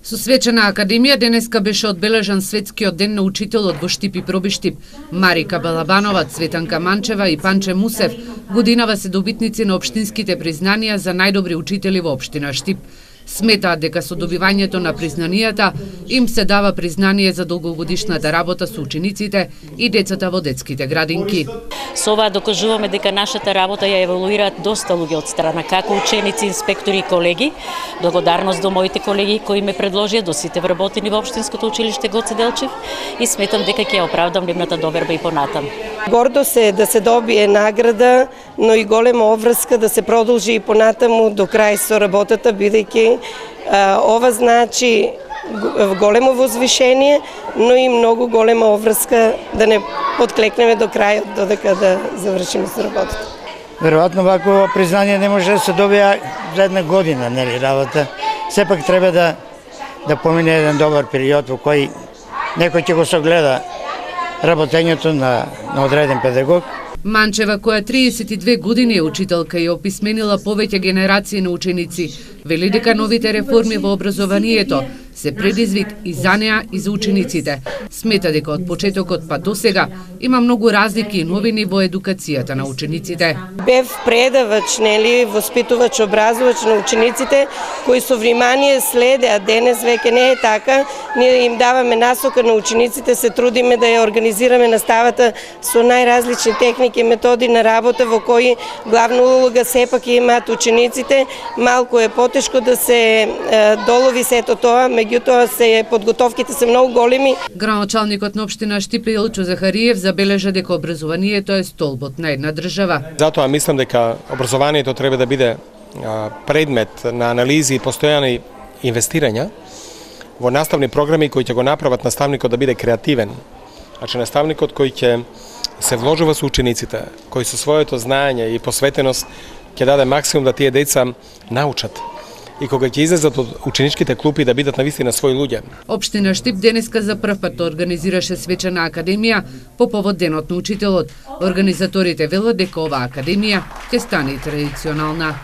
Со свечена академија денеска беше одбележан светскиот ден на учителот во Штип и Пробиштип. Марика Балабанова, Цветанка Манчева и Панче Мусев годинава се добитници на општинските признанија за најдобри учители во општина Штип. Сметаат дека со добивањето на признанијата им се дава признание за долгогодишната работа со учениците и децата во детските градинки. Со ова докажуваме дека нашата работа ја евалуираат доста луѓе од страна, како ученици, инспектори и колеги. Благодарност до моите колеги кои ме предложија, до сите вработени во општинското училиште Гоце Делчев и сметам дека ќе оправдам нивната доверба и понатам. Гордо се да се добие награда, но и голема обврска да се продолжи и понатаму до крај со работата, бидејќи ова значи големо возвишение, но и многу голема обврска да не подклекнеме до крајот, додека да завршиме со работата. Веројатно вакво признание не може да се добие за една година, нели, работа. Сепак треба да помине еден добар период во кој некој ќе го согледа работењето на одреден педагог. Манчева, која 32 години е учителка и описменила повеќе генерации на ученици, вели дека новите реформи во образованието се предизвик и за неа и за учениците. Смета дека од почетокот па до сега има многу разлики и новини во едукацијата на учениците. Бев предавач, нели, воспитувач, образувач на учениците кои со внимание следе, а денес веќе не е така. Ние им даваме насока на учениците, се трудиме да ја организираме наставата со најразлични техники и методи на работа во кои главна улога сепак имаат учениците. Малку е потешко да се долови сето тоа, меѓутоа подготовките се многу големи. Градоначалникот на општина Штип Илчо Захариев забележа дека образованието е столбот на една држава. Затоа мислам дека образованието треба да биде предмет на анализи и постојани инвестирања во наставни програми кои ќе го направат наставникот да биде креативен. Значи наставникот кој ќе се вложува со учениците, кој со своето знаење и посветеност ќе даде максимум да тие деца научат и кога ќе излезат од ученичките клупи да бидат навистина своји луѓе. Општина Штип денеска за прв пат организираше свечена академија по повод денот на учителот. Организаторите велат дека оваа академија ќе стане традиционална.